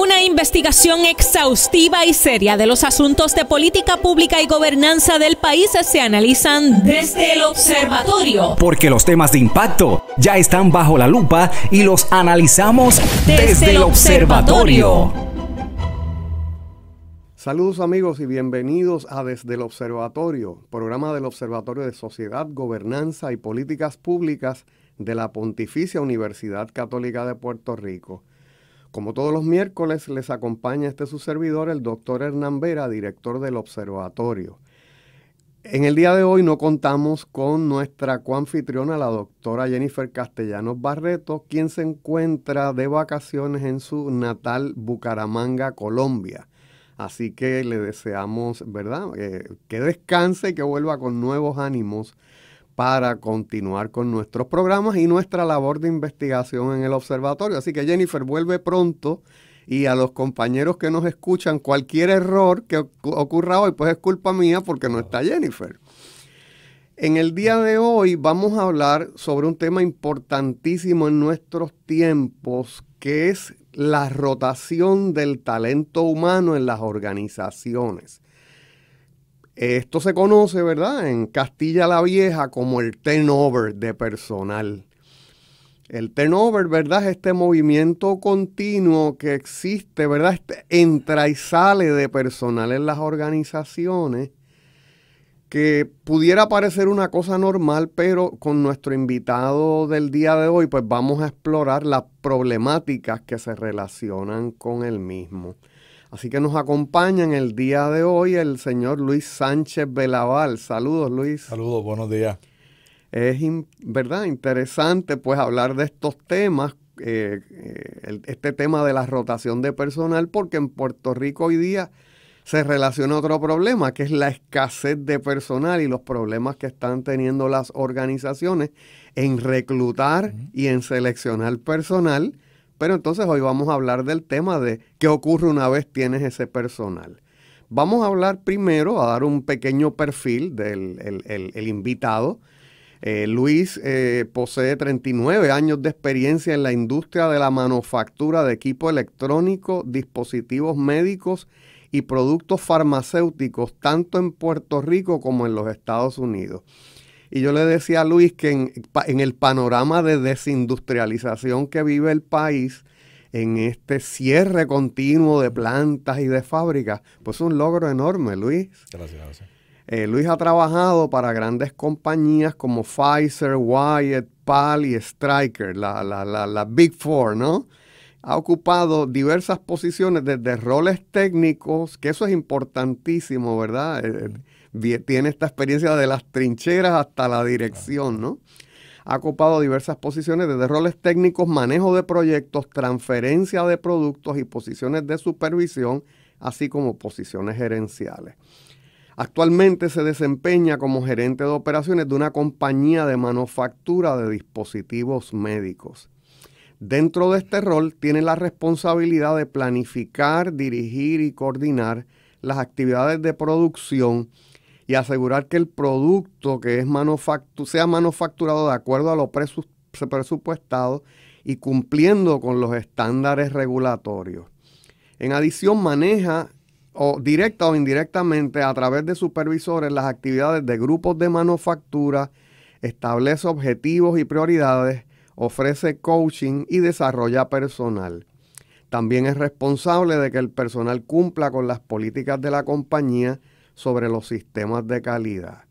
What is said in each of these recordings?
Una investigación exhaustiva y seria de los asuntos de política pública y gobernanza del país se analizan desde el observatorio. Porque los temas de impacto ya están bajo la lupa y los analizamos desde el observatorio. Saludos amigos y bienvenidos a Desde el Observatorio, programa del Observatorio de Sociedad, Gobernanza y Políticas Públicas de la Pontificia Universidad Católica de Puerto Rico. Como todos los miércoles, les acompaña su servidor, el doctor Hernán Vera, director del observatorio. En el día de hoy no contamos con nuestra coanfitriona, la doctora Jennifer Castellanos Barreto, quien se encuentra de vacaciones en su natal Bucaramanga, Colombia. Así que le deseamos, ¿verdad?, que descanse y que vuelva con nuevos ánimos para continuar con nuestros programas y nuestra labor de investigación en el observatorio. Así que Jennifer, vuelve pronto, y a los compañeros que nos escuchan, cualquier error que ocurra hoy, pues es culpa mía porque no está Jennifer. En el día de hoy vamos a hablar sobre un tema importantísimo en nuestros tiempos, que es la rotación del talento humano en las organizaciones. Esto se conoce, ¿verdad?, en Castilla la Vieja como el turnover de personal. El turnover, ¿verdad?, es este movimiento continuo que existe, ¿verdad?, entra y sale de personal en las organizaciones, que pudiera parecer una cosa normal, pero con nuestro invitado del día de hoy, pues vamos a explorar las problemáticas que se relacionan con el mismo. Así que nos acompaña en el día de hoy el señor Luis Sánchez Velaval. Saludos, Luis. Saludos, buenos días. Es, ¿verdad?, interesante pues hablar de estos temas, este tema de la rotación de personal, porque en Puerto Rico hoy día se relaciona otro problema, que es la escasez de personal y los problemas que están teniendo las organizaciones en reclutar y en seleccionar personal. Pero entonces hoy vamos a hablar del tema de qué ocurre una vez tienes ese personal. Vamos a hablar primero, a dar un pequeño perfil del el invitado. Luis posee 39 años de experiencia en la industria de la manufactura de equipo electrónico, dispositivos médicos y productos farmacéuticos, tanto en Puerto Rico como en los Estados Unidos. Y yo le decía a Luis que en el panorama de desindustrialización que vive el país, en este cierre continuo de plantas y de fábricas, pues es un logro enorme, Luis. Gracias. Luis ha trabajado para grandes compañías como Pfizer, Wyeth, PAL y Stryker, la Big Four, ¿no? Ha ocupado diversas posiciones desde roles técnicos, que eso es importantísimo, ¿verdad? Tiene esta experiencia de las trincheras hasta la dirección, ¿no? Ha ocupado diversas posiciones desde roles técnicos, manejo de proyectos, transferencia de productos y posiciones de supervisión, así como posiciones gerenciales. Actualmente se desempeña como gerente de operaciones de una compañía de manufactura de dispositivos médicos. Dentro de este rol tiene la responsabilidad de planificar, dirigir y coordinar las actividades de producción y asegurar que el producto que es sea manufacturado de acuerdo a lo presupuestado y cumpliendo con los estándares regulatorios. En adición, maneja directa o indirectamente a través de supervisores las actividades de grupos de manufactura, establece objetivos y prioridades, ofrece coaching y desarrolla personal. También es responsable de que el personal cumpla con las políticas de la compañía sobre los sistemas de calidad.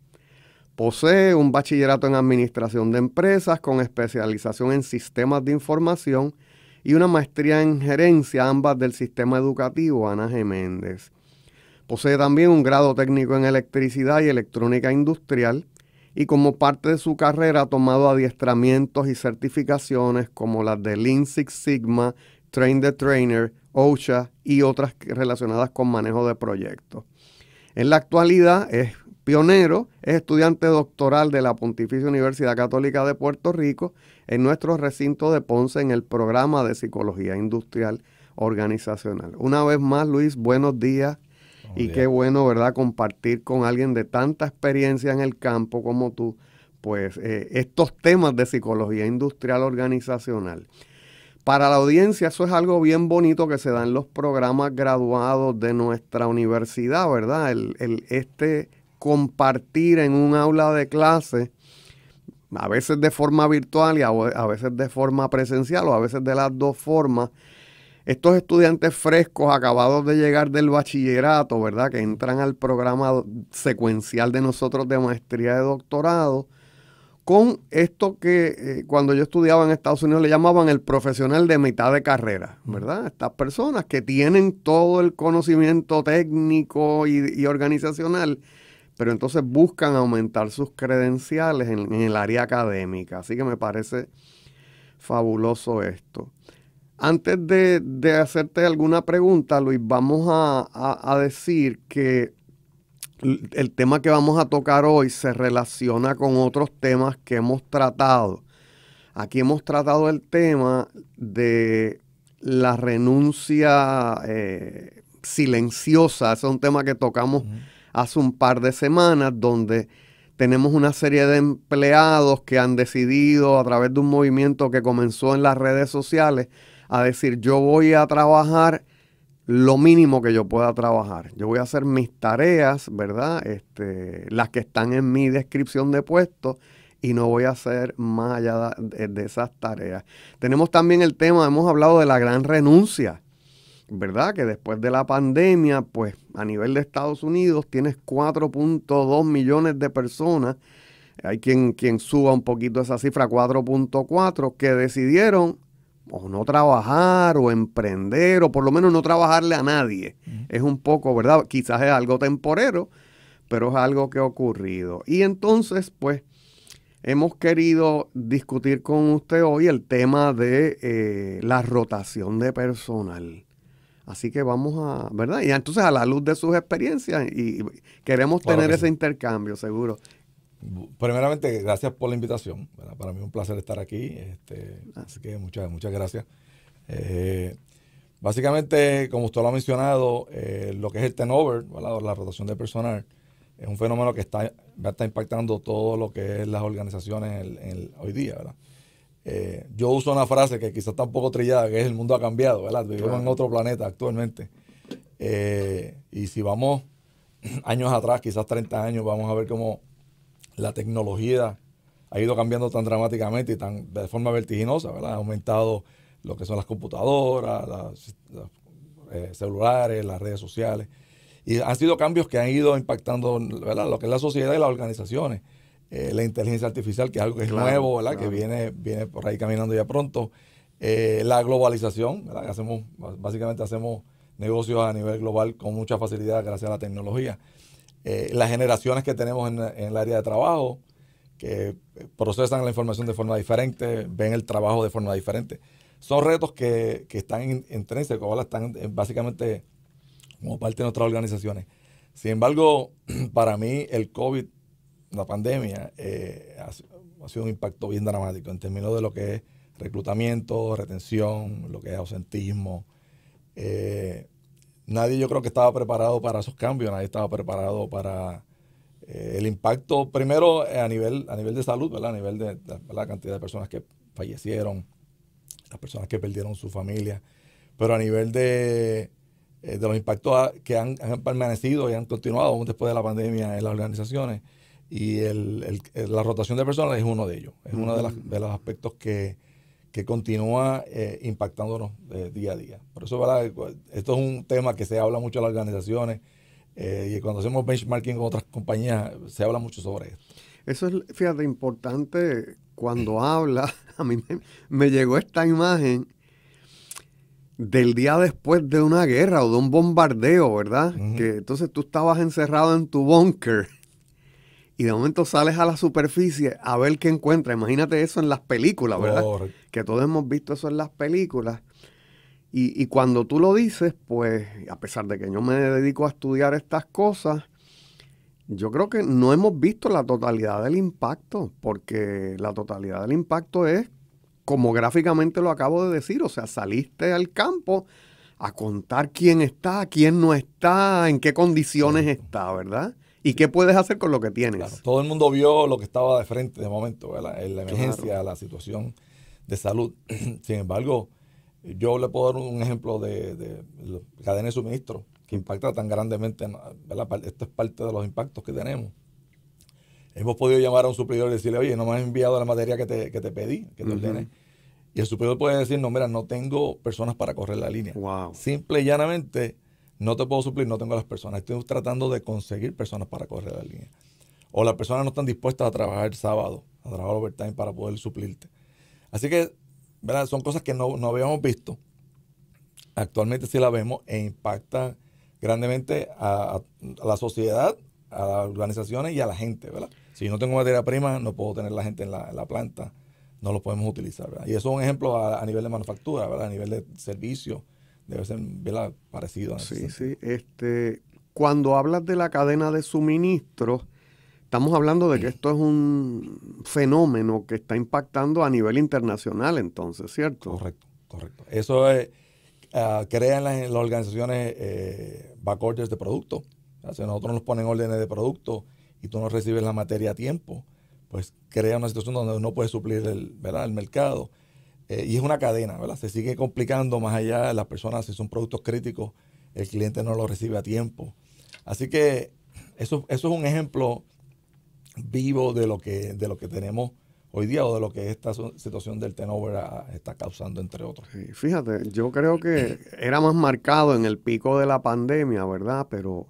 Posee un bachillerato en administración de empresas con especialización en sistemas de información y una maestría en gerencia, ambas del sistema educativo Ana G. Méndez. Posee también un grado técnico en electricidad y electrónica industrial, y como parte de su carrera ha tomado adiestramientos y certificaciones como las de Lean Six Sigma, Train the Trainer, OSHA y otras relacionadas con manejo de proyectos. En la actualidad es pionero, es estudiante doctoral de la Pontificia Universidad Católica de Puerto Rico en nuestro recinto de Ponce en el programa de Psicología Industrial Organizacional. Una vez más, Luis, buenos días. Y qué bueno, ¿verdad?, compartir con alguien de tanta experiencia en el campo como tú, pues estos temas de psicología industrial organizacional. Para la audiencia eso es algo bien bonito que se da en los programas graduados de nuestra universidad, ¿verdad? Este compartir en un aula de clase, a veces de forma virtual y a veces de forma presencial o a veces de las dos formas. Estos estudiantes frescos acabados de llegar del bachillerato, ¿verdad? Que entran al programa secuencial de nosotros de maestría y doctorado, con esto que cuando yo estudiaba en Estados Unidos le llamaban el profesional de mitad de carrera, ¿verdad? Estas personas que tienen todo el conocimiento técnico y organizacional, pero entonces buscan aumentar sus credenciales en el área académica. Así que me parece fabuloso esto. Antes de hacerte alguna pregunta, Luis, vamos a decir que el tema que vamos a tocar hoy se relaciona con otros temas que hemos tratado. Aquí hemos tratado el tema de la renuncia silenciosa. Ese es un tema que tocamos hace un par de semanas, donde tenemos una serie de empleados que han decidido a través de un movimiento que comenzó en las redes sociales a decir: yo voy a trabajar lo mínimo que yo pueda trabajar. Yo voy a hacer mis tareas, ¿verdad? Las que están en mi descripción de puesto, y no voy a hacer más allá de esas tareas. Tenemos también el tema, hemos hablado de la gran renuncia, ¿verdad? Que después de la pandemia, pues a nivel de Estados Unidos tienes 4.2 millones de personas. Hay quien suba un poquito esa cifra, 4.4, que decidieron o no trabajar o emprender, o por lo menos no trabajarle a nadie. Es un poco, ¿verdad? Quizás es algo temporero, pero es algo que ha ocurrido. Y entonces, pues, hemos querido discutir con usted hoy el tema de la rotación de personal. Así que vamos a, ¿verdad? Y entonces, a la luz de sus experiencias, y queremos tener ese intercambio, seguro. Primeramente, gracias por la invitación. ¿Verdad? Para mí es un placer estar aquí. Así que muchas gracias. Básicamente, como usted lo ha mencionado, lo que es el turnover, ¿verdad? La rotación de personal, es un fenómeno que está impactando todo lo que es las organizaciones hoy día, ¿verdad? Yo uso una frase que quizás está un poco trillada, que es: el mundo ha cambiado, ¿verdad? Vivimos en otro planeta actualmente. Y si vamos años atrás, quizás 30 años, vamos a ver cómo la tecnología ha ido cambiando tan dramáticamente y de forma vertiginosa, ¿verdad? Ha aumentado lo que son las computadoras, los celulares, las redes sociales. Y han sido cambios que han ido impactando, ¿verdad?, lo que es la sociedad y las organizaciones. La inteligencia artificial, que es algo que es nuevo, ¿verdad?, que viene por ahí caminando ya pronto. La globalización, ¿verdad?, que básicamente hacemos negocios a nivel global con mucha facilidad gracias a la tecnología. Las generaciones que tenemos en el área de trabajo, que procesan la información de forma diferente, ven el trabajo de forma diferente. Son retos que están intrínsecos, ¿verdad? Están básicamente como parte de nuestras organizaciones. Sin embargo, para mí el COVID, la pandemia, ha sido un impacto bien dramático en términos de lo que es reclutamiento, retención, lo que es ausentismo. Nadie, yo creo que estaba preparado para esos cambios, nadie estaba preparado para el impacto, primero a nivel de salud, ¿verdad? A nivel de la cantidad de personas que fallecieron, las personas que perdieron su familia, pero a nivel de los impactos que han permanecido y han continuado aún después de la pandemia en las organizaciones, y la rotación de personas es uno de ellos, es uno de los aspectos que continúa impactándonos día a día. Por eso, ¿verdad?, esto es un tema que se habla mucho en las organizaciones, y cuando hacemos benchmarking con otras compañías se habla mucho sobre esto. Eso es, fíjate, importante cuando habla. A mí me llegó esta imagen del día después de una guerra o de un bombardeo, ¿verdad? Que entonces tú estabas encerrado en tu búnker y de momento sales a la superficie a ver qué encuentras. Imagínate eso en las películas, ¿verdad? Correcto. Que todos hemos visto eso en las películas. Y cuando tú lo dices, pues, a pesar de que yo me dedico a estudiar estas cosas, yo creo que no hemos visto la totalidad del impacto, porque la totalidad del impacto es, como gráficamente lo acabo de decir, o sea, saliste al campo a contar quién está, quién no está, en qué condiciones está, ¿verdad? ¿Y qué puedes hacer con lo que tienes? Claro, todo el mundo vio lo que estaba de frente de momento, ¿verdad? En la emergencia, la situación de salud. Sin embargo, Yo le puedo dar un ejemplo de la cadena de suministro que impacta tan grandemente, ¿verdad? Esto es parte de los impactos que tenemos. Hemos podido llamar a un suplidor y decirle, oye, no me has enviado la materia que te pedí, que te ordené. Y el suplidor puede decir, no, mira, no tengo personas para correr la línea. Wow. Simple y llanamente, no te puedo suplir, no tengo las personas. Estoy tratando de conseguir personas para correr la línea. O las personas no están dispuestas a trabajar el sábado, a trabajar overtime para poder suplirte. Así que, ¿verdad? Son cosas que no habíamos visto. Actualmente sí la vemos e impacta grandemente a la sociedad, a las organizaciones y a la gente, ¿verdad? Si no tengo materia prima, no puedo tener la gente en la planta, no lo podemos utilizar, ¿verdad? Y eso es un ejemplo a nivel de manufactura, ¿verdad? A nivel de servicio, debe ser, ¿verdad? Parecido. Sí, sí. Cuando hablas de la cadena de suministro, estamos hablando de que esto es un fenómeno que está impactando a nivel internacional, entonces, ¿cierto? Correcto. Eso es, crean las organizaciones back orders de productos. O sea, nosotros nos ponen órdenes de productos y tú no recibes la materia a tiempo, pues crea una situación donde no puedes suplir el mercado. Y es una cadena, ¿verdad? Se sigue complicando más allá. Las personas, si son productos críticos, el cliente no lo recibe a tiempo. Así que eso es un ejemplo vivo de lo que tenemos hoy día o de lo que esta situación del turnover está causando, entre otros. Sí, fíjate, yo creo que era más marcado en el pico de la pandemia, ¿verdad? Pero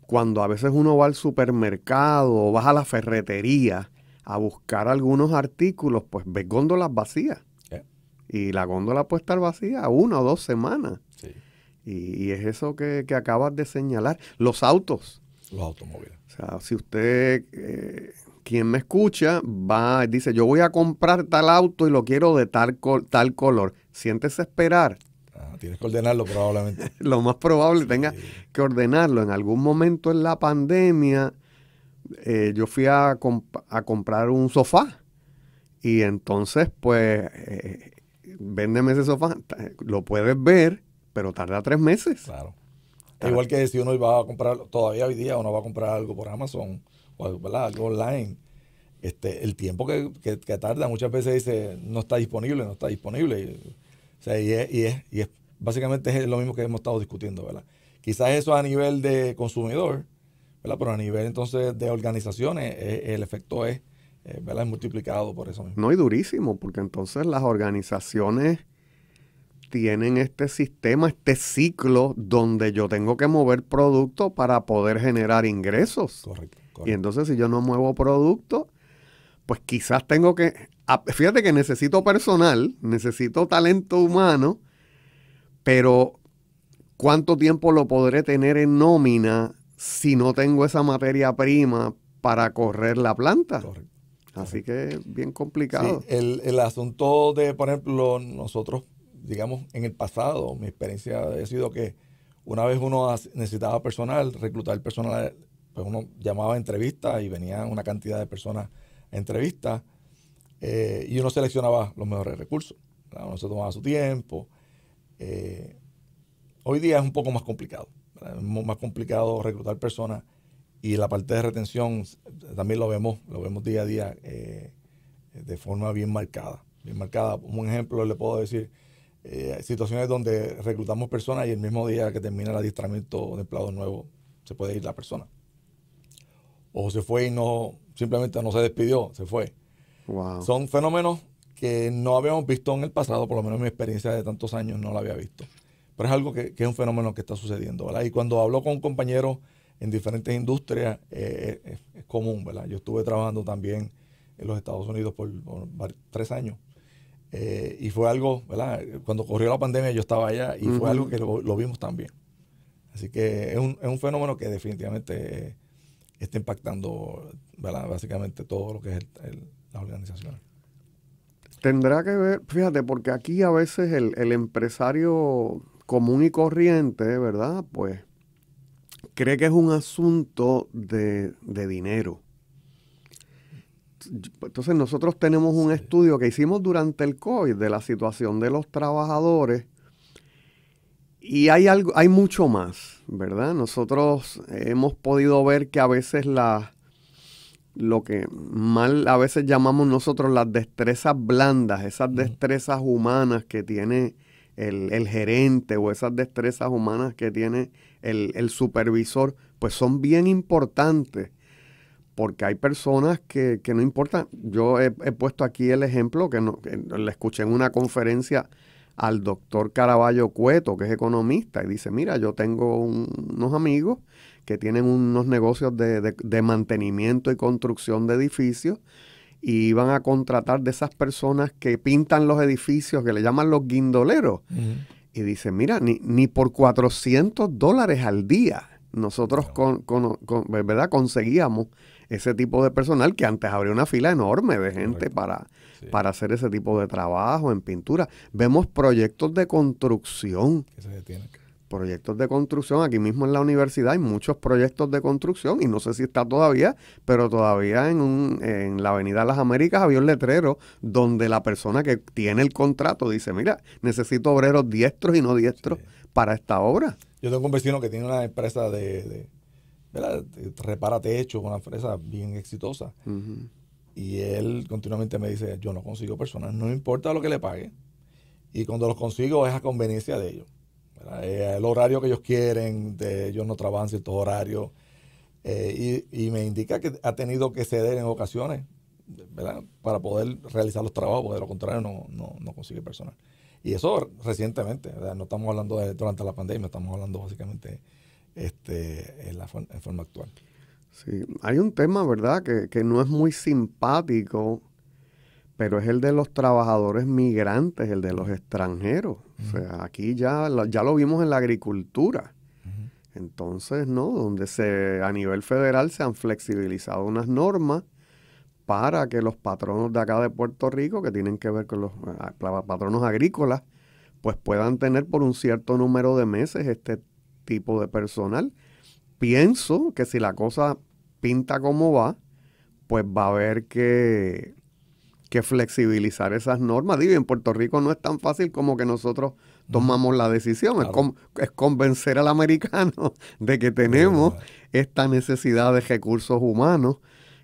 cuando a veces uno va al supermercado o vas a la ferretería a buscar algunos artículos, pues ves góndolas vacías. Yeah. Y la góndola puede estar vacía 1 o 2 semanas. Sí. Y es eso que acabas de señalar. Los autos. Los automóviles. O sea, si usted, quien me escucha, dice, yo voy a comprar tal auto y lo quiero de tal color. Siéntese a esperar. Tienes que ordenarlo probablemente. Lo más probable tenga que ordenarlo. En algún momento en la pandemia, yo fui a comprar un sofá. Y entonces, pues, véndeme ese sofá. Lo puedes ver, pero tarda 3 meses. Claro. Igual que si uno iba a comprar, todavía hoy día uno va a comprar algo por Amazon o, ¿verdad?, algo online, el tiempo que tarda muchas veces dice no está disponible. O sea, y es básicamente es lo mismo que hemos estado discutiendo, ¿verdad? Quizás eso a nivel de consumidor, ¿verdad? Pero a nivel entonces de organizaciones, el efecto es, ¿verdad?, es multiplicado por eso mismo. No, y durísimo, porque entonces las organizaciones tienen este sistema, este ciclo donde yo tengo que mover producto para poder generar ingresos. Correcto. Y entonces si yo no muevo producto, pues quizás tengo que... Fíjate que necesito personal, necesito talento humano, pero ¿cuánto tiempo lo podré tener en nómina si no tengo esa materia prima para correr la planta? Correcto. Así que es bien complicado. Sí, el asunto de, por ejemplo, nosotros, digamos, en el pasado, mi experiencia ha sido que una vez uno necesitaba personal, reclutar personal, pues uno llamaba a entrevistas y venía una cantidad de personas a entrevistas y uno seleccionaba los mejores recursos. Uno se tomaba su tiempo. Hoy día es un poco más complicado, ¿verdad? Es más complicado reclutar personas y la parte de retención también lo vemos día a día de forma bien marcada. Un ejemplo le puedo decir, situaciones donde reclutamos personas y el mismo día que termina el adiestramiento de empleados nuevos se puede ir la persona. O se fue y simplemente no se despidió, se fue. Wow. Son fenómenos que no habíamos visto en el pasado, por lo menos en mi experiencia de tantos años no lo había visto. Pero es algo que es un fenómeno que está sucediendo, ¿verdad? Y cuando hablo con compañeros en diferentes industrias, es común, ¿verdad? Yo estuve trabajando también en los Estados Unidos por 3 años. Y fue algo, ¿verdad? Cuando ocurrió la pandemia yo estaba allá y fue algo que lo vimos también. Así que es un fenómeno que definitivamente está impactando, ¿verdad?, básicamente todo lo que es las organizaciones. Tendrá que ver, fíjate, porque aquí a veces el empresario común y corriente, ¿verdad?, pues cree que es un asunto de dinero. Entonces nosotros tenemos un estudio que hicimos durante el COVID de la situación de los trabajadores y hay mucho más, ¿verdad? Nosotros hemos podido ver que a veces las lo que mal a veces llamamos nosotros las destrezas blandas, esas destrezas humanas que tiene el gerente o esas destrezas humanas que tiene el supervisor, pues son bien importantes. Porque hay personas que no importa. Yo he puesto aquí el ejemplo que le escuché en una conferencia al doctor Caraballo Cueto, que es economista, y dice, mira, yo tengo unos amigos que tienen unos negocios de mantenimiento y construcción de edificios y iban a contratar de esas personas que pintan los edificios, que le llaman los guindoleros. Y dice, mira, ni por $400 al día nosotros ¿verdad? Conseguíamos ese tipo de personal, que antes habría una fila enorme de gente para hacer ese tipo de trabajo en pintura. Vemos proyectos de construcción. Proyectos de construcción. Aquí mismo en la universidad hay muchos proyectos de construcción y no sé si está todavía, pero todavía en la Avenida de las Américas había un letrero donde la persona que tiene el contrato dice, mira, necesito obreros diestros y no diestros para esta obra. Yo tengo un vecino que tiene una empresa ¿verdad? Repara techo, una empresa bien exitosa. Y él continuamente me dice, yo no consigo personas, no me importa lo que le pague. Y cuando los consigo es a conveniencia de ellos. El horario que ellos quieren, ellos no trabajan ciertos horarios. Y me indica que ha tenido que ceder en ocasiones, ¿verdad? Para poder realizar los trabajos, porque de lo contrario no consigue personal. Y eso recientemente, ¿verdad? No estamos hablando durante la pandemia, estamos hablando básicamente en forma actual. Sí, hay un tema, ¿verdad?, que no es muy simpático, pero es el de los trabajadores migrantes, el de los extranjeros. O sea, aquí ya lo vimos en la agricultura. Entonces, ¿no? Donde a nivel federal se han flexibilizado unas normas para que los patronos de acá de Puerto Rico, que tienen que ver con los patronos agrícolas, pues puedan tener por un cierto número de meses este tipo de personal. Pienso que si la cosa pinta como va, pues va a haber que flexibilizar esas normas. Digo, en Puerto Rico no es tan fácil como que nosotros tomamos la decisión. Claro. Es convencer al americano de que tenemos esta necesidad de recursos humanos,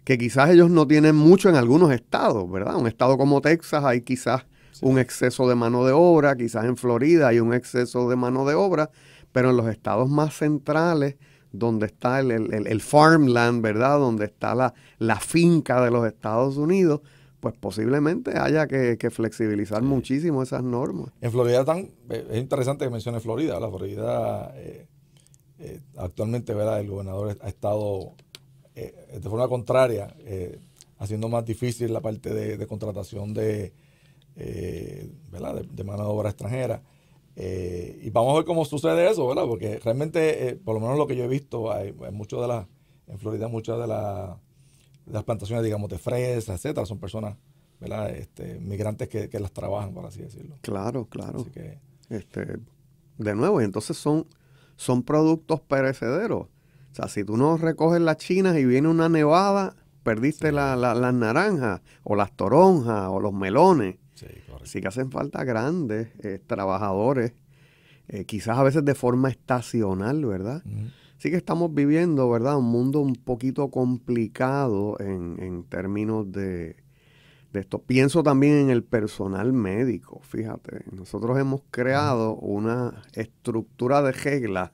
que quizás ellos no tienen mucho en algunos estados, ¿verdad? Un estado como Texas hay quizás un exceso de mano de obra, quizás en Florida hay un exceso de mano de obra, pero en los estados más centrales, donde está el farmland, ¿verdad? Donde está la finca de los Estados Unidos, pues posiblemente haya que flexibilizar muchísimo esas normas. En Florida es interesante que mencione Florida. La Florida actualmente, ¿verdad? El gobernador ha estado de forma contraria haciendo más difícil la parte de contratación ¿verdad? de mano de obra extranjera. Y vamos a ver cómo sucede eso, ¿verdad? Porque realmente, por lo menos lo que yo he visto, en Florida muchas de las plantaciones, digamos, de fresas, etcétera, son personas, ¿verdad? Migrantes que las trabajan, por así decirlo. Claro. Así que, de nuevo, entonces son productos perecederos. O sea, si tú no recoges las chinas y viene una nevada, perdiste las naranjas, o las toronjas, o los melones. Sí, correcto. Así que hacen falta grandes trabajadores, quizás a veces de forma estacional, ¿verdad? Así que estamos viviendo, ¿verdad?, un mundo un poquito complicado en términos de esto. Pienso también en el personal médico, fíjate. Nosotros hemos creado una estructura de reglas,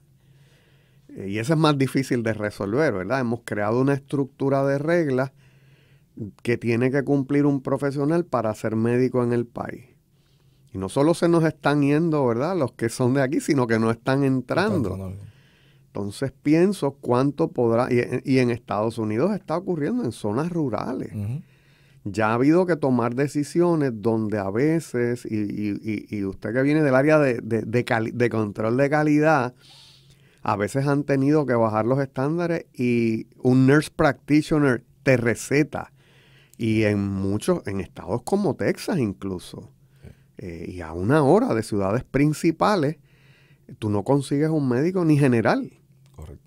y eso es más difícil de resolver, ¿verdad? Hemos creado una estructura de reglas que tiene que cumplir un profesional para ser médico en el país. Y no solo se nos están yendo, ¿verdad?, los que son de aquí, sino que no están entrando. Entonces pienso cuánto podrá, y en Estados Unidos está ocurriendo en zonas rurales. Ya ha habido que tomar decisiones donde a veces, y usted que viene del área de control de calidad, a veces han tenido que bajar los estándares y un nurse practitioner te receta. Y en estados como Texas incluso, y a una hora de ciudades principales, tú no consigues un médico ni general. Correcto.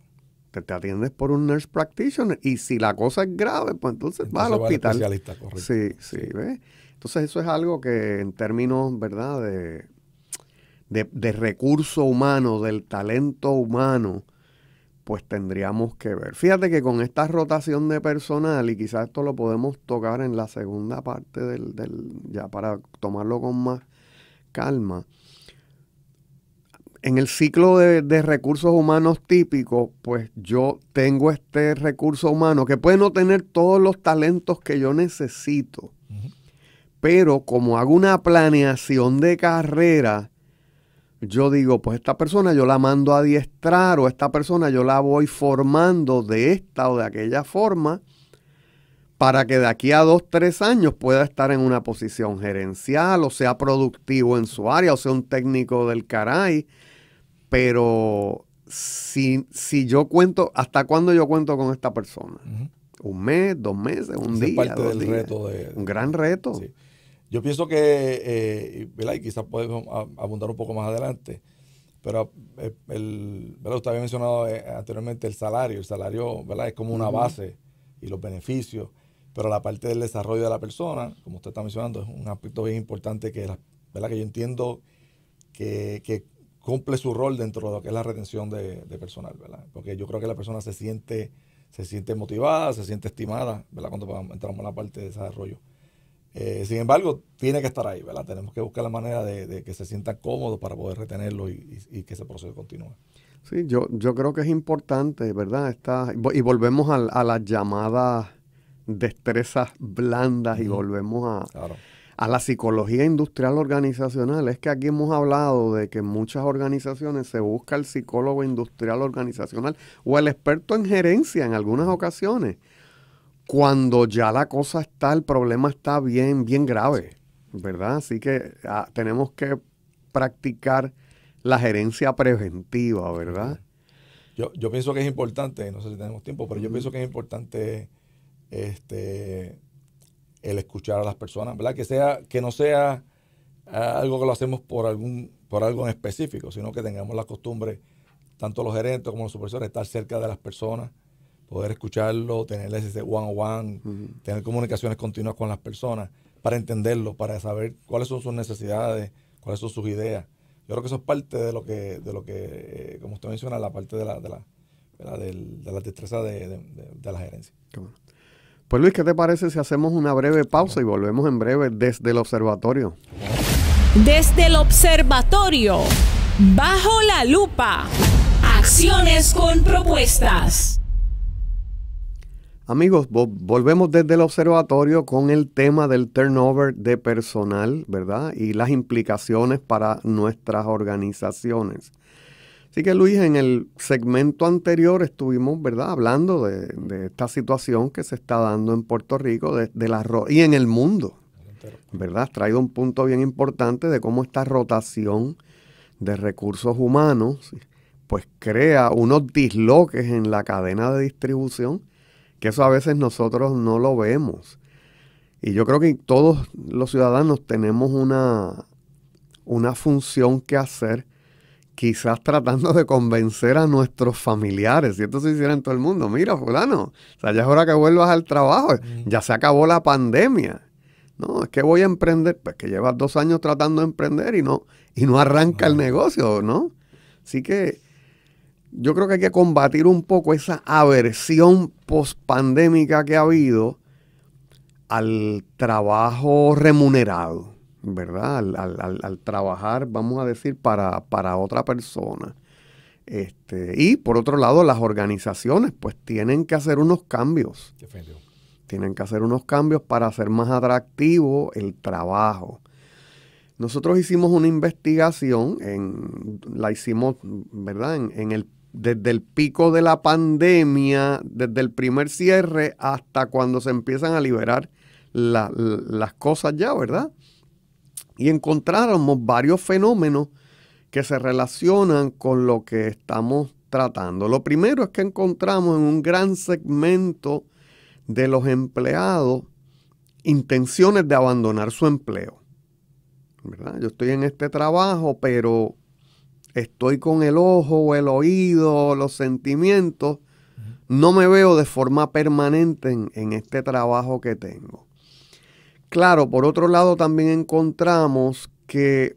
Te atiendes por un nurse practitioner, y si la cosa es grave, pues entonces vas al hospital. Especialista, correcto. Sí, ¿ves? Entonces eso es algo que en términos, ¿verdad?, de recurso humano, del talento humano, pues tendríamos que ver. Fíjate que con esta rotación de personal, y quizás esto lo podemos tocar en la segunda parte ya para tomarlo con más calma. En el ciclo de recursos humanos típicos, pues yo tengo este recurso humano que puede no tener todos los talentos que yo necesito, pero como hago una planeación de carrera, yo digo, pues esta persona yo la mando a adiestrar, o esta persona yo la voy formando de esta o de aquella forma para que de aquí a 2, 3 años pueda estar en una posición gerencial, o sea productivo en su área, o sea un técnico del caray. Pero si yo cuento, ¿hasta cuándo yo cuento con esta persona? ¿Un mes, 2 meses, un día? Es parte del reto. Un gran reto. Sí. Yo pienso que, ¿verdad? Y quizás podemos abundar un poco más adelante, pero ¿verdad? Usted había mencionado anteriormente el salario. El salario, ¿verdad? Es como una base y los beneficios, pero la parte del desarrollo de la persona, como usted está mencionando, es un aspecto bien importante ¿verdad? Que yo entiendo que cumple su rol dentro de lo que es la retención de personal, ¿verdad? Porque yo creo que la persona se siente motivada, se siente estimada, ¿verdad? Cuando entramos en la parte de desarrollo. Sin embargo, tiene que estar ahí, ¿verdad? Tenemos que buscar la manera de que se sientan cómodos para poder retenerlo y que ese proceso continúe. Sí, yo creo que es importante, ¿verdad? Y volvemos a las llamadas destrezas blandas y volvemos a la psicología industrial organizacional. Es que aquí hemos hablado de que en muchas organizaciones se busca el psicólogo industrial organizacional o el experto en gerencia en algunas ocasiones, cuando ya la cosa el problema está bien grave, ¿verdad? Así que tenemos que practicar la gerencia preventiva, ¿verdad? Yo pienso que es importante, no sé si tenemos tiempo, pero yo pienso que es importante el escuchar a las personas, ¿verdad? Que no sea algo que lo hacemos por algo en específico, sino que tengamos la costumbre, tanto los gerentes como los supervisores, estar cerca de las personas, poder escucharlo, tenerles ese one-on-one, tener comunicaciones continuas con las personas para entenderlo, para saber cuáles son sus necesidades, cuáles son sus ideas. Yo creo que eso es parte de lo que como usted menciona, la parte de la destreza de la gerencia. Pues Luis, ¿qué te parece si hacemos una breve pausa y volvemos en breve desde el observatorio? Desde el observatorio, bajo la lupa, acciones con propuestas. Amigos, volvemos desde el observatorio con el tema del turnover de personal, ¿verdad? Y las implicaciones para nuestras organizaciones. Así que Luis, en el segmento anterior estuvimos, ¿verdad?, hablando de esta situación que se está dando en Puerto Rico y en el mundo, ¿verdad? Has traído un punto bien importante de cómo esta rotación de recursos humanos pues crea unos disloques en la cadena de distribución, que eso a veces nosotros no lo vemos. Y yo creo que todos los ciudadanos tenemos una función que hacer, quizás tratando de convencer a nuestros familiares. Si esto se hiciera en todo el mundo, mira, fulano, o sea, ya es hora que vuelvas al trabajo, ya se acabó la pandemia. No, es que voy a emprender, pues que llevas 2 años tratando de emprender y no arranca el negocio, ¿no? Así que yo creo que hay que combatir un poco esa aversión pospandémica que ha habido al trabajo remunerado, ¿verdad? Al trabajar, vamos a decir, para otra persona. Y por otro lado, las organizaciones pues tienen que hacer unos cambios. Definitivamente. Tienen que hacer unos cambios para hacer más atractivo el trabajo. Nosotros hicimos una investigación, la hicimos, ¿verdad? Desde el pico de la pandemia, desde el primer cierre hasta cuando se empiezan a liberar las cosas ya, ¿verdad? Y encontramos varios fenómenos que se relacionan con lo que estamos tratando. Lo primero es que encontramos en un gran segmento de los empleados intenciones de abandonar su empleo, ¿verdad? Yo estoy en este trabajo, pero estoy con el ojo o el oído, los sentimientos, no me veo de forma permanente en este trabajo que tengo. Claro, por otro lado también encontramos que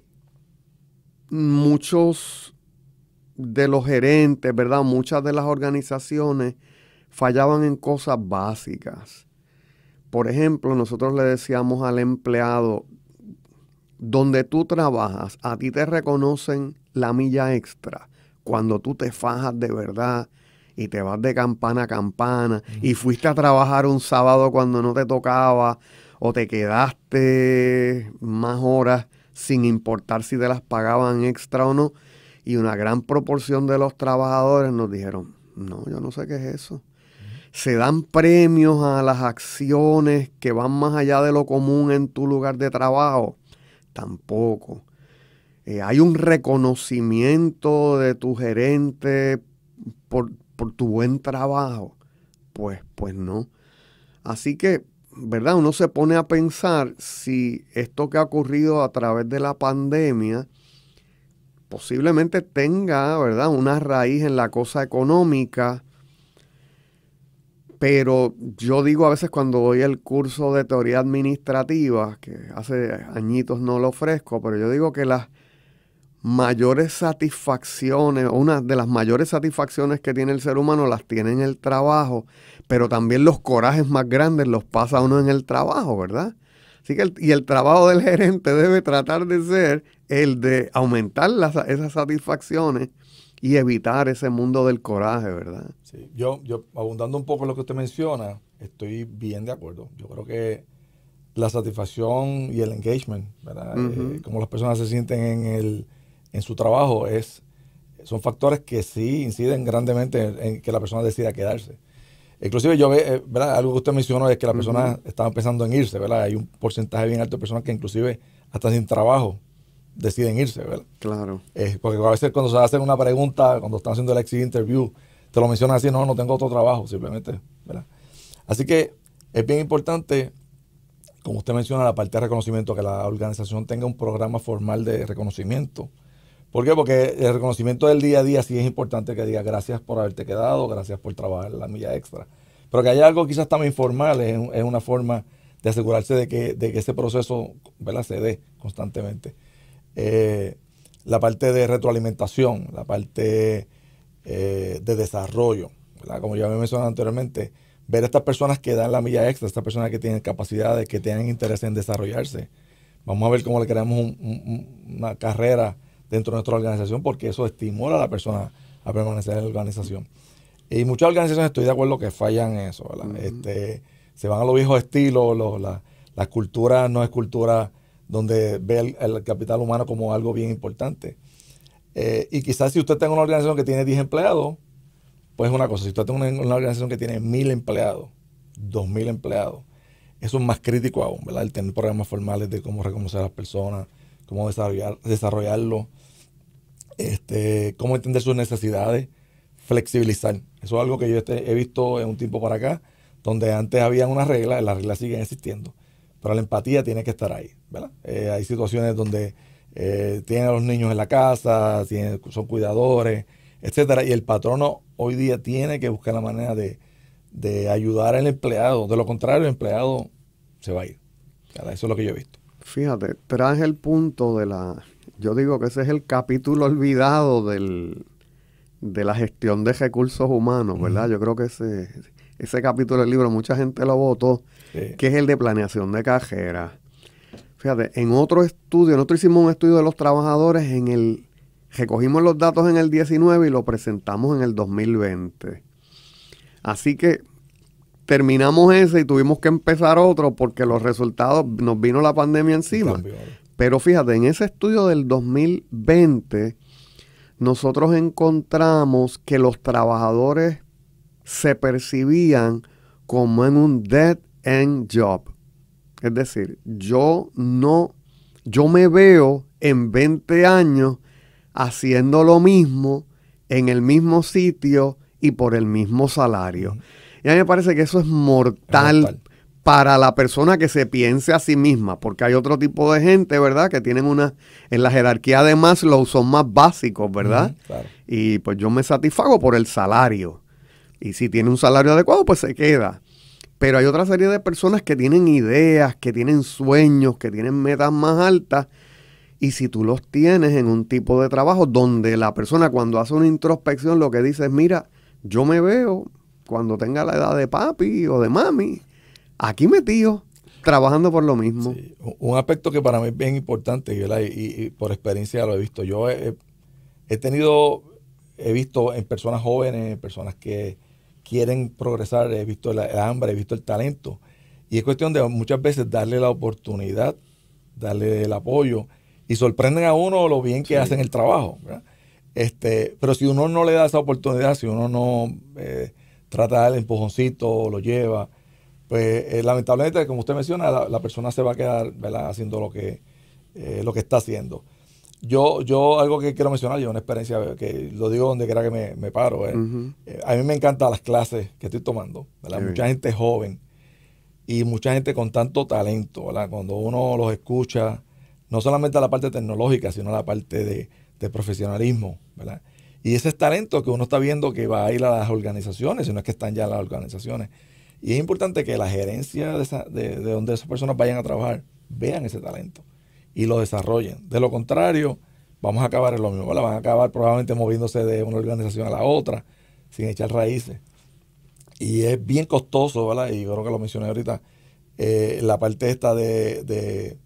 muchos de los gerentes, ¿verdad? Muchas de las organizaciones fallaban en cosas básicas. Por ejemplo, nosotros le decíamos al empleado, donde tú trabajas, a ti te reconocen la milla extra cuando tú te fajas de verdad y te vas de campana a campana y fuiste a trabajar un sábado cuando no te tocaba o te quedaste más horas sin importar si te las pagaban extra o no. Y una gran proporción de los trabajadores nos dijeron, no, yo no sé qué es eso. Se dan premios a las acciones que van más allá de lo común en tu lugar de trabajo. Tampoco. Hay un reconocimiento de tu gerente por tu buen trabajo. Pues no. Así que, ¿verdad? Uno se pone a pensar si esto que ha ocurrido a través de la pandemia posiblemente tenga, ¿verdad?, una raíz en la cosa económica. Pero yo digo a veces cuando doy el curso de teoría administrativa, que hace añitos no lo ofrezco, pero yo digo que las mayores satisfacciones, o una de las mayores satisfacciones que tiene el ser humano las tiene en el trabajo, pero también los corajes más grandes los pasa uno en el trabajo, ¿verdad? Así que el trabajo del gerente debe tratar de ser el de aumentar esas satisfacciones y evitar ese mundo del coraje, ¿verdad? Sí, yo abundando un poco en lo que usted menciona, estoy bien de acuerdo. Yo creo que la satisfacción y el engagement, ¿verdad? Cómo las personas se sienten en su trabajo, son factores que sí inciden grandemente en que la persona decida quedarse. Inclusive yo veo, ¿verdad? Algo que usted mencionó es que las personas estaban pensando en irse, ¿verdad? Hay un porcentaje bien alto de personas que inclusive hasta sin trabajo deciden irse, ¿verdad? Claro. Porque a veces cuando se hacen una pregunta, cuando están haciendo el exit interview, te lo mencionan así, no tengo otro trabajo, simplemente, ¿verdad? Así que es bien importante, como usted menciona, la parte de reconocimiento, que la organización tenga un programa formal de reconocimiento. ¿Por qué? Porque el reconocimiento del día a día sí es importante, que diga gracias por haberte quedado, gracias por trabajar la milla extra. Pero que haya algo quizás también informal, es una forma de asegurarse de que ese proceso, ¿verdad?, se dé constantemente. La parte de retroalimentación, la parte de desarrollo, ¿verdad? Como ya me mencioné anteriormente, ver a estas personas que dan la milla extra, estas personas que tienen capacidades, que tienen interés en desarrollarse. Vamos a ver cómo le creamos una carrera dentro de nuestra organización, porque eso estimula a la persona a permanecer en la organización. Y muchas organizaciones, estoy de acuerdo, que fallan en eso, ¿verdad? Se van a los viejos estilos, las culturas no es cultura donde ve el capital humano como algo bien importante. Y quizás si usted tenga una organización que tiene 10 empleados, pues es una cosa. Si usted tiene una organización que tiene 1,000 empleados, 2,000 empleados, eso es más crítico aún, ¿verdad? El tener programas formales de cómo reconocer a las personas, cómo desarrollarlo, cómo entender sus necesidades, flexibilizar. Eso es algo que yo he visto en un tiempo para acá, donde antes había unas reglas, las reglas siguen existiendo, pero la empatía tiene que estar ahí, ¿verdad? Hay situaciones donde tienen a los niños en la casa, son cuidadores, etcétera, y el patrono hoy día tiene que buscar la manera de ayudar al empleado. De lo contrario, el empleado se va a ir, ¿verdad? Eso es lo que yo he visto. Fíjate, traes el punto yo digo que ese es el capítulo olvidado de la gestión de recursos humanos, ¿verdad? Yo creo que ese capítulo del libro mucha gente lo votó, sí, que es el de planeación de carrera. Fíjate, nosotros hicimos un estudio de los trabajadores recogimos los datos en el 19 y lo presentamos en el 2020. Así que terminamos ese y tuvimos que empezar otro porque los resultados, nos vino la pandemia encima. Pero fíjate, en ese estudio del 2020, nosotros encontramos que los trabajadores se percibían como en un dead-end job. Es decir, yo me veo en 20 años haciendo lo mismo, en el mismo sitio y por el mismo salario. Y a mí me parece que eso es mortal para la persona que se piense a sí misma, porque hay otro tipo de gente, ¿verdad?, que tienen en la jerarquía de Maslow son más básicos, ¿verdad? Claro. Y pues yo me satisfago por el salario. Y si tiene un salario adecuado, pues se queda. Pero hay otra serie de personas que tienen ideas, que tienen sueños, que tienen metas más altas Y si tú los tienes en un tipo de trabajo donde la persona cuando hace una introspección lo que dice es, mira, yo me veo cuando tenga la edad de papi o de mami, aquí metido, trabajando por lo mismo. Sí. Un aspecto que para mí es bien importante, y por experiencia lo he visto. Yo he visto en personas jóvenes, personas que quieren progresar, he visto el hambre, he visto el talento. Y es cuestión de muchas veces darle la oportunidad, darle el apoyo, y sorprenden a uno lo bien que hacen el trabajo, ¿verdad? Pero si uno no le da esa oportunidad, si uno no trata de darle empujoncito, lo lleva, pues lamentablemente, como usted menciona, la persona se va a quedar, ¿verdad?, haciendo lo que está haciendo. Yo algo que quiero mencionar, yo una experiencia que lo digo donde quiera que me paro. A mí me encantan las clases que estoy tomando, ¿verdad? Mucha gente joven y mucha gente con tanto talento, ¿verdad? Cuando uno los escucha, no solamente la parte tecnológica, sino la parte de profesionalismo, ¿verdad? Y ese es talento que uno está viendo que va a ir a las organizaciones, si no es que están ya en las organizaciones. Y es importante que la gerencia de donde esas personas vayan a trabajar vean ese talento y lo desarrollen. De lo contrario, vamos a acabar en lo mismo, ¿verdad? Van a acabar probablemente moviéndose de una organización a la otra sin echar raíces. Y es bien costoso, ¿verdad? Y yo creo que lo mencioné ahorita, la parte esta de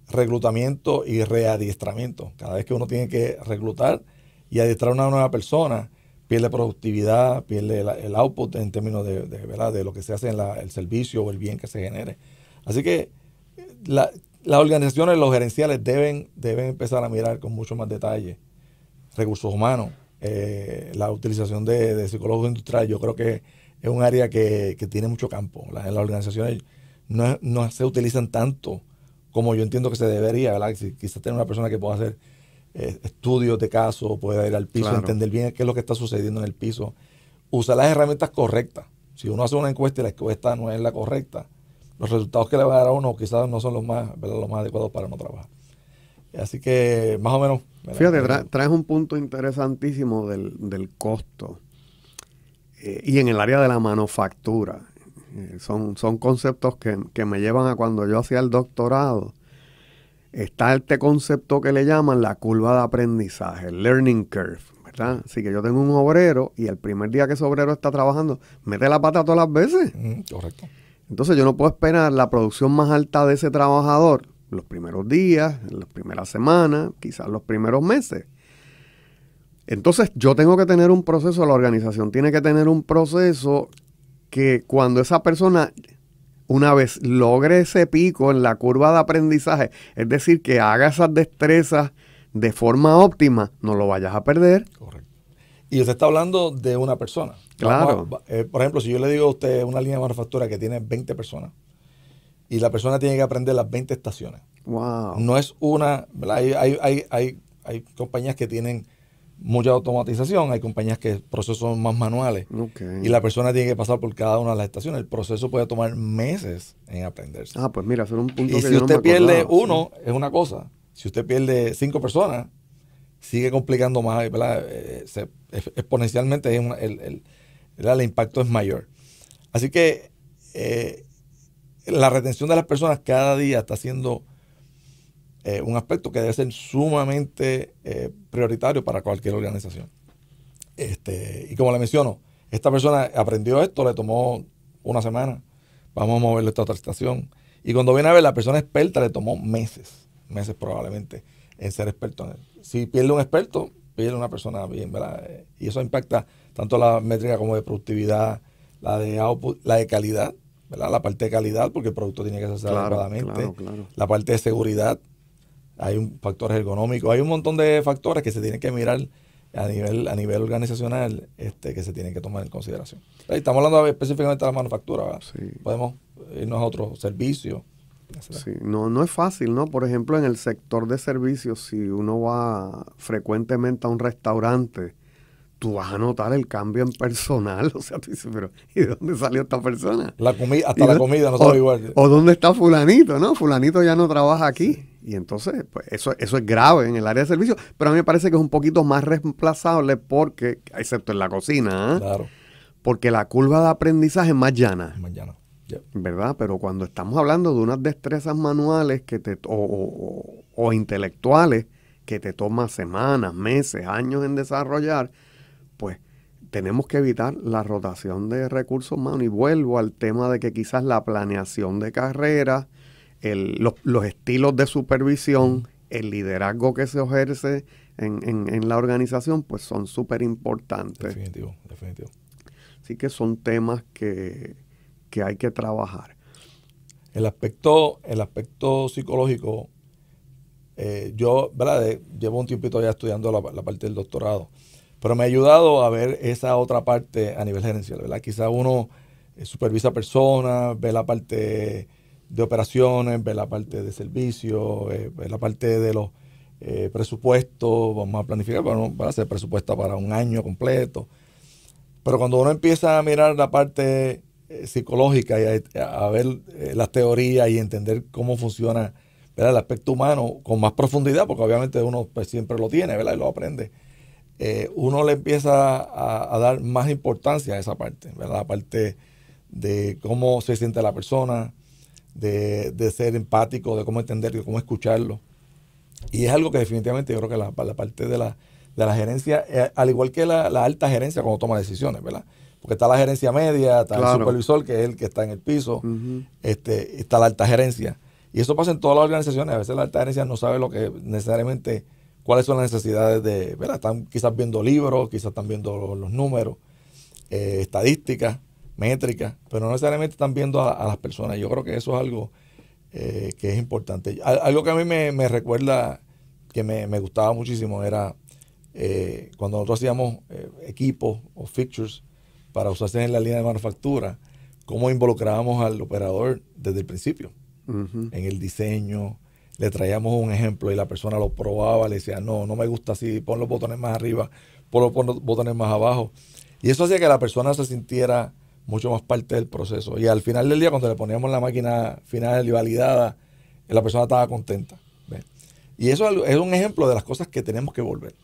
reclutamiento y readiestramiento. Cada vez que uno tiene que reclutar y adiestrar a una nueva persona, pierde productividad, pierde el output en términos ¿verdad?, de lo que se hace en el servicio o el bien que se genere. Así que las organizaciones, los gerenciales deben empezar a mirar con mucho más detalle recursos humanos, la utilización de psicólogos industriales. Yo creo que es un área que tiene mucho campo. En las organizaciones no se utilizan tanto como yo entiendo que se debería, ¿verdad? Quizás tener una persona que pueda hacer estudios de caso, pueda ir al piso, claro, entender bien qué es lo que está sucediendo en el piso, usar las herramientas correctas. Si uno hace una encuesta y la encuesta no es la correcta, los resultados que le va a dar a uno quizás no son los más adecuados para no trabajar. Así que más o menos. Fíjate, traes un punto interesantísimo del costo y en el área de la manufactura. Son conceptos que me llevan a cuando yo hacía el doctorado. Está este concepto que le llaman la curva de aprendizaje, el learning curve, ¿verdad? Así que yo tengo un obrero y el primer día que ese obrero está trabajando, mete la pata todas las veces. Correcto. Entonces yo no puedo esperar la producción más alta de ese trabajador los primeros días, las primeras semanas, quizás los primeros meses. Entonces yo tengo que tener un proceso, la organización tiene que tener un proceso que cuando esa persona, una vez logre ese pico en la curva de aprendizaje, es decir, que haga esas destrezas de forma óptima, no lo vayas a perder. Correcto. Y usted está hablando de una persona. Claro. Por ejemplo, si yo le digo a usted una línea de manufactura que tiene 20 personas y la persona tiene que aprender las 20 estaciones. Wow. No es una, ¿verdad? Hay compañías que tienen mucha automatización, hay compañías que procesos son más manuales. Okay. Y la persona tiene que pasar por cada una de las estaciones. El proceso puede tomar meses en aprenderse. Pues mira, eso era un punto y que si yo usted no me pierde acordaba, uno, sí, es una cosa. Si usted pierde 5 personas, sigue complicando más, ¿verdad? Exponencialmente el impacto es mayor. Así que la retención de las personas cada día está siendo un aspecto que debe ser sumamente prioritario para cualquier organización. Y como le menciono, esta persona aprendió esto, le tomó una semana, vamos a moverle a esta otra estación. Y cuando viene a ver, la persona experta le tomó meses probablemente en ser experto en él. Si pierde un experto, pierde una persona bien, ¿verdad? Y eso impacta tanto la métrica como de productividad, la de output, la de calidad, ¿verdad? La parte de calidad, porque el producto tiene que hacerse adecuadamente. Claro. La parte de seguridad, hay factores ergonómicos, hay un montón de factores que se tienen que mirar a nivel organizacional, que se tienen que tomar en consideración. Estamos hablando específicamente de la manufactura, ¿verdad? Sí. Podemos irnos a otro servicio. Sí, no es fácil, ¿no? Por ejemplo, en el sector de servicios, si uno va frecuentemente a un restaurante, tú vas a notar el cambio en personal. O sea, tú dices, pero ¿y de dónde salió esta persona? La comida no sabe igual. O dónde está fulanito, ¿no? Fulanito ya no trabaja aquí. Sí. Y entonces, pues eso es grave en el área de servicios, pero a mí me parece que es un poquito más reemplazable porque, excepto en la cocina, claro, porque la curva de aprendizaje es más llana. Más llana. ¿Verdad? Pero cuando estamos hablando de unas destrezas manuales que o intelectuales que te toma semanas, meses, años en desarrollar, pues tenemos que evitar la rotación de recursos humanos. Y vuelvo al tema de que quizás la planeación de carrera, los estilos de supervisión, el liderazgo que se ejerce en la organización, pues son súper importantes. Definitivo, definitivo. Así que son temas que hay que trabajar. El aspecto psicológico, yo, ¿verdad? Llevo un tiempito ya estudiando la parte del doctorado, pero me ha ayudado a ver esa otra parte a nivel gerencial, ¿verdad? Quizá uno supervisa personas, ve la parte de operaciones, ve la parte de servicio, ve la parte de los presupuestos, vamos a planificar para hacer presupuesto para un año completo. Pero cuando uno empieza a mirar la parte psicológica y a ver las teorías y entender cómo funciona, ¿verdad?, el aspecto humano con más profundidad, porque obviamente uno pues, siempre lo tiene, ¿verdad?, y lo aprende. Uno le empieza a dar más importancia a esa parte, ¿verdad? La parte de cómo se siente la persona, de ser empático, de cómo entenderlo, de cómo escucharlo. Y es algo que definitivamente yo creo que la parte de la gerencia, al igual que la alta gerencia cuando toma decisiones, ¿verdad? Porque está la gerencia media, está el supervisor, que es el que está en el piso, está la alta gerencia. Y eso pasa en todas las organizaciones. A veces la alta gerencia no sabe lo que necesariamente, cuáles son las necesidades de, ¿verdad? Están quizás viendo libros, quizás están viendo los números, estadísticas, métricas, pero no necesariamente están viendo a las personas. Yo creo que eso es algo que es importante. Algo que a mí me recuerda, que me gustaba muchísimo, era cuando nosotros hacíamos equipos o fixtures para usarse en la línea de manufactura, cómo involucrábamos al operador desde el principio, en el diseño. Le traíamos un ejemplo y la persona lo probaba, le decía, no me gusta así, pon los botones más arriba, pon los botones más abajo. Y eso hacía que la persona se sintiera mucho más parte del proceso. Y al final del día, cuando le poníamos la máquina final y validada, la persona estaba contenta. ¿Ves? Y eso es un ejemplo de las cosas que tenemos que volver.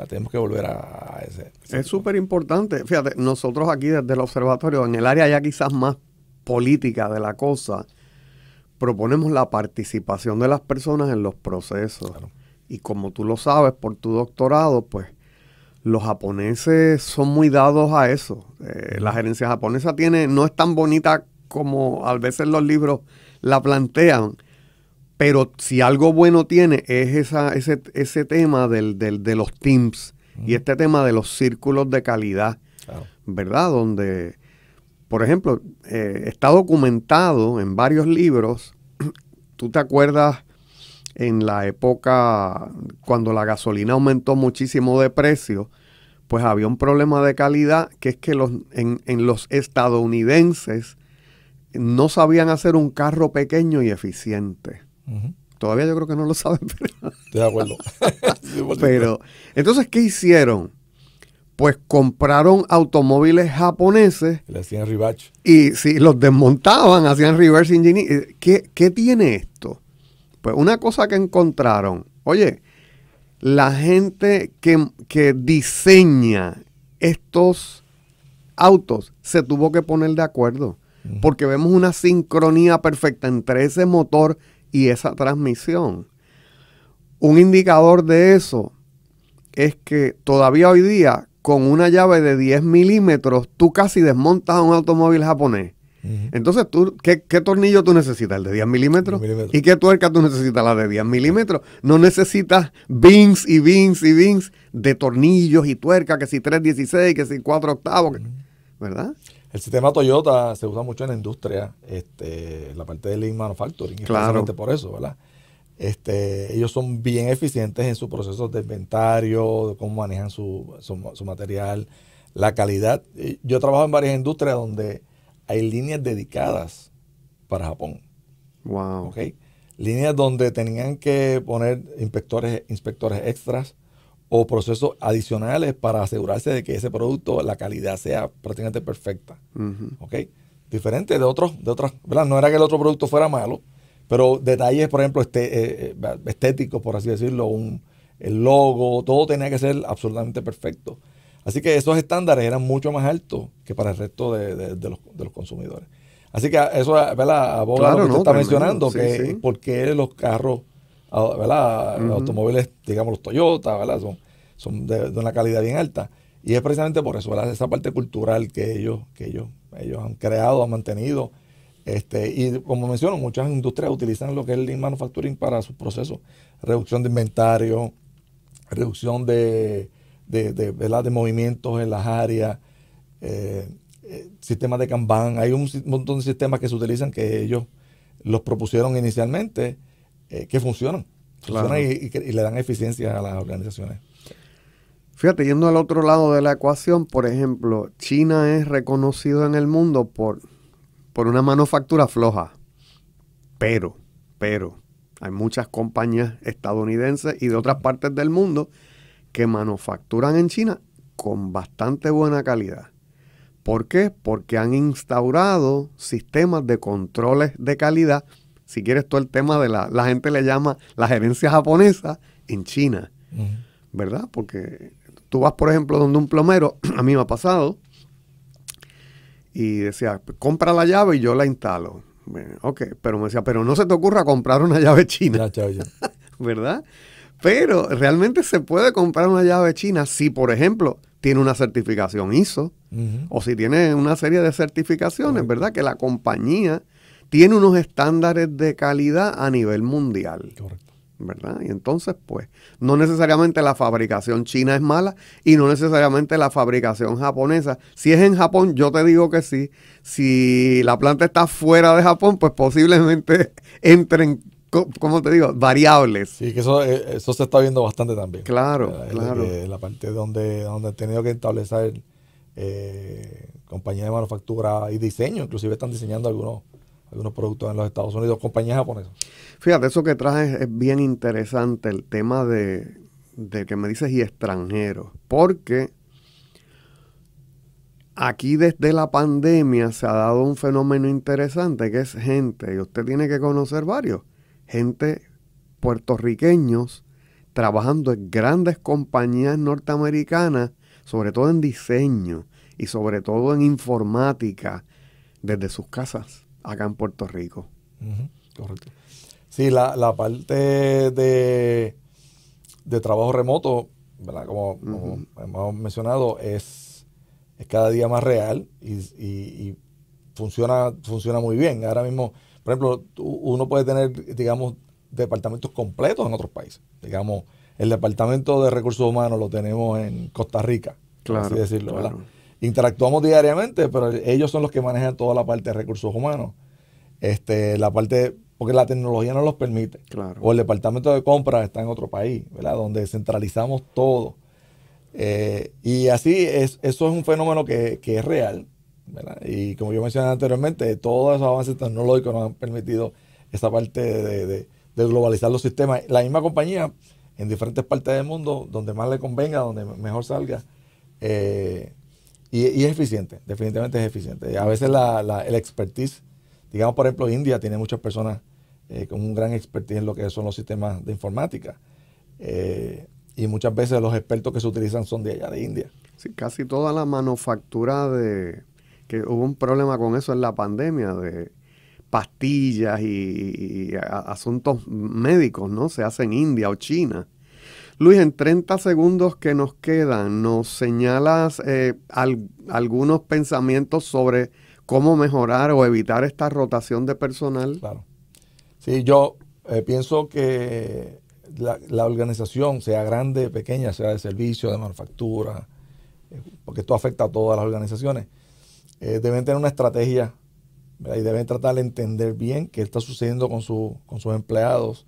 Tenemos que volver a ese. Es súper importante. Fíjate, nosotros aquí desde el observatorio, en el área ya quizás más política de la cosa, proponemos la participación de las personas en los procesos. Claro. Y como tú lo sabes por tu doctorado, pues los japoneses son muy dados a eso. La gerencia japonesa no es tan bonita como a veces los libros la plantean, pero si algo bueno tiene es ese tema de los teams y este tema de los círculos de calidad, claro, ¿verdad? Donde, por ejemplo, está documentado en varios libros. ¿Tú te acuerdas en la época cuando la gasolina aumentó muchísimo de precio? Pues había un problema de calidad, que es que en los estadounidenses no sabían hacer un carro pequeño y eficiente. Todavía yo creo que no lo saben. Pero estoy de acuerdo. Pero, entonces, ¿qué hicieron? Pues compraron automóviles japoneses. Le hacían rebatch. Y sí, los desmontaban, hacían reverse engineering. ¿Qué tiene esto? Pues una cosa que encontraron, oye, la gente que diseña estos autos se tuvo que poner de acuerdo, porque vemos una sincronía perfecta entre ese motor y esa transmisión. Un indicador de eso es que todavía hoy día, con una llave de 10 milímetros, tú casi desmontas un automóvil japonés. Entonces, ¿qué tornillo tú necesitas? ¿El de 10 milímetros? ¿Y qué tuerca tú necesitas? La de 10 milímetros. No necesitas bins y bins y bins de tornillos y tuerca, que si 3/16, que si 4/8, ¿verdad? El sistema Toyota se usa mucho en la industria, la parte de Lean Manufacturing, claro, precisamente por eso, ¿verdad? Ellos son bien eficientes en sus procesos de inventario, de cómo manejan su material, la calidad. Yo trabajo en varias industrias donde hay líneas dedicadas para Japón. Wow. ¿Okay? Líneas donde tenían que poner inspectores extras o procesos adicionales para asegurarse de que ese producto, la calidad sea prácticamente perfecta. ¿Okay? Diferente de otras, ¿verdad? No era que el otro producto fuera malo, pero detalles, por ejemplo, estéticos, por así decirlo, el logo, todo tenía que ser absolutamente perfecto. Así que esos estándares eran mucho más altos que para el resto de los consumidores. Así que eso, ¿verdad?, aboga, claro, lo que usted está mencionando, sí, que sí, por qué los carros ¿verdad? Automóviles, digamos, los Toyota, ¿verdad? Son de una calidad bien alta. Y es precisamente por eso, ¿verdad? Esa parte cultural que ellos han creado, han mantenido. Y como menciono, muchas industrias utilizan lo que es el Lean Manufacturing para sus procesos. Reducción de inventario, reducción ¿verdad? De movimientos en las áreas, sistemas de Kanban. Hay un montón de sistemas que se utilizan que ellos los propusieron inicialmente, que funcionan. Funcionan y le dan eficiencia a las organizaciones. Fíjate, yendo al otro lado de la ecuación, por ejemplo, China es reconocido en el mundo por una manufactura floja. Pero, hay muchas compañías estadounidenses y de otras partes del mundo que manufacturan en China con bastante buena calidad. ¿Por qué? Porque han instaurado sistemas de controles de calidad. Si quieres, todo el tema de la gente le llama la gerencia japonesa en China, ¿verdad? Porque tú vas, por ejemplo, donde un plomero, a mí me ha pasado, y decía, compra la llave y yo la instalo. Bueno, ok, pero me decía, pero no se te ocurra comprar una llave china, ¿verdad? Pero realmente se puede comprar una llave china si, por ejemplo, tiene una certificación ISO, o si tiene una serie de certificaciones, ¿verdad? Que la compañía tiene unos estándares de calidad a nivel mundial. Correcto. ¿Verdad? Y entonces, pues, no necesariamente la fabricación china es mala y no necesariamente la fabricación japonesa. Si es en Japón, yo te digo que sí. Si la planta está fuera de Japón, pues posiblemente entren, ¿cómo te digo? Variables. Sí, que eso se está viendo bastante también. Claro, claro. La parte donde han tenido que establecer compañías de manufactura y diseño, inclusive están diseñando algunos productos en los Estados Unidos, compañías japonesas. Fíjate, eso que traes es bien interesante, el tema de que me dices y extranjeros, porque aquí desde la pandemia se ha dado un fenómeno interesante que es gente, y usted tiene que conocer varios, gente puertorriqueños trabajando en grandes compañías norteamericanas, sobre todo en diseño y sobre todo en informática, desde sus casas acá en Puerto Rico. Correcto. Sí, la parte de trabajo remoto, ¿verdad? Como hemos mencionado, es cada día más real y funciona muy bien. Ahora mismo, por ejemplo, uno puede tener, digamos, departamentos completos en otros países. Digamos, el departamento de recursos humanos lo tenemos en Costa Rica, por así decirlo, ¿verdad? Interactuamos diariamente, pero ellos son los que manejan toda la parte de recursos humanos. La parte, porque la tecnología no los permite. Claro. O el departamento de compras está en otro país, ¿verdad? Donde centralizamos todo. Y así eso es un fenómeno que es real, ¿verdad? Y como yo mencioné anteriormente, todos esos avances tecnológicos nos han permitido esa parte de globalizar los sistemas. La misma compañía en diferentes partes del mundo, donde más le convenga, donde mejor salga. Y es eficiente, definitivamente es eficiente. A veces el expertise, digamos, por ejemplo, India tiene muchas personas con un gran expertise en lo que son los sistemas de informática. Y muchas veces los expertos que se utilizan son de allá, de India. Sí, casi toda la manufactura que hubo un problema con eso en la pandemia, de pastillas y asuntos médicos, ¿no? Se hace en India o China. Luis, en 30 segundos que nos quedan, ¿nos señalas algunos pensamientos sobre cómo mejorar o evitar esta rotación de personal? Claro. Sí, yo pienso que la organización, sea grande, pequeña, sea de servicio, de manufactura, porque esto afecta a todas las organizaciones, deben tener una estrategia, ¿verdad? Y deben tratar de entender bien qué está sucediendo con sus empleados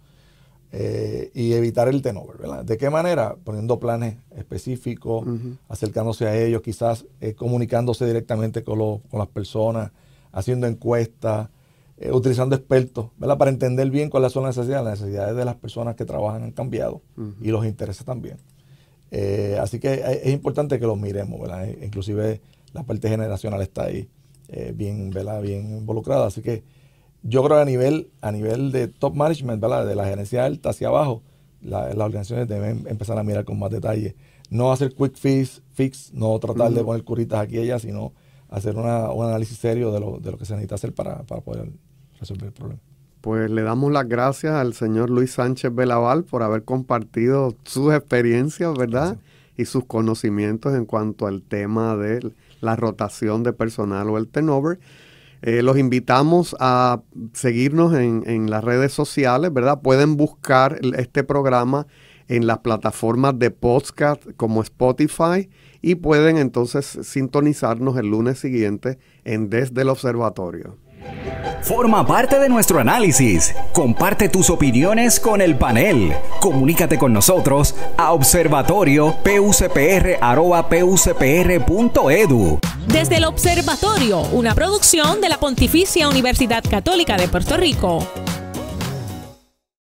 y evitar el turnover, ¿verdad? ¿De qué manera? Poniendo planes específicos, acercándose a ellos, quizás comunicándose directamente con las personas, haciendo encuestas, utilizando expertos, ¿verdad? Para entender bien cuáles son las necesidades de las personas que trabajan han cambiado y los intereses también. Así que es importante que los miremos, ¿verdad? Inclusive la parte generacional está ahí bien, ¿verdad? Bien involucrada. Así que yo creo que a nivel de top management, ¿verdad? De la gerencia alta hacia abajo, las organizaciones deben empezar a mirar con más detalle. No hacer quick fix, no tratar de poner curitas aquí y allá, sino hacer un análisis serio de lo que se necesita hacer para poder resolver el problema. Pues le damos las gracias al señor Luis Sánchez Belaval por haber compartido sus experiencias, ¿verdad? Gracias. Y sus conocimientos en cuanto al tema de la rotación de personal o el turnover. Los invitamos a seguirnos en las redes sociales, ¿verdad? Pueden buscar este programa en las plataformas de podcast como Spotify y pueden entonces sintonizarnos el lunes siguiente en Desde el Observatorio. Forma parte de nuestro análisis. Comparte tus opiniones con el panel. Comunícate con nosotros a observatorio.pucpr@pucpr.edu. Desde el Observatorio, una producción de la Pontificia Universidad Católica de Puerto Rico.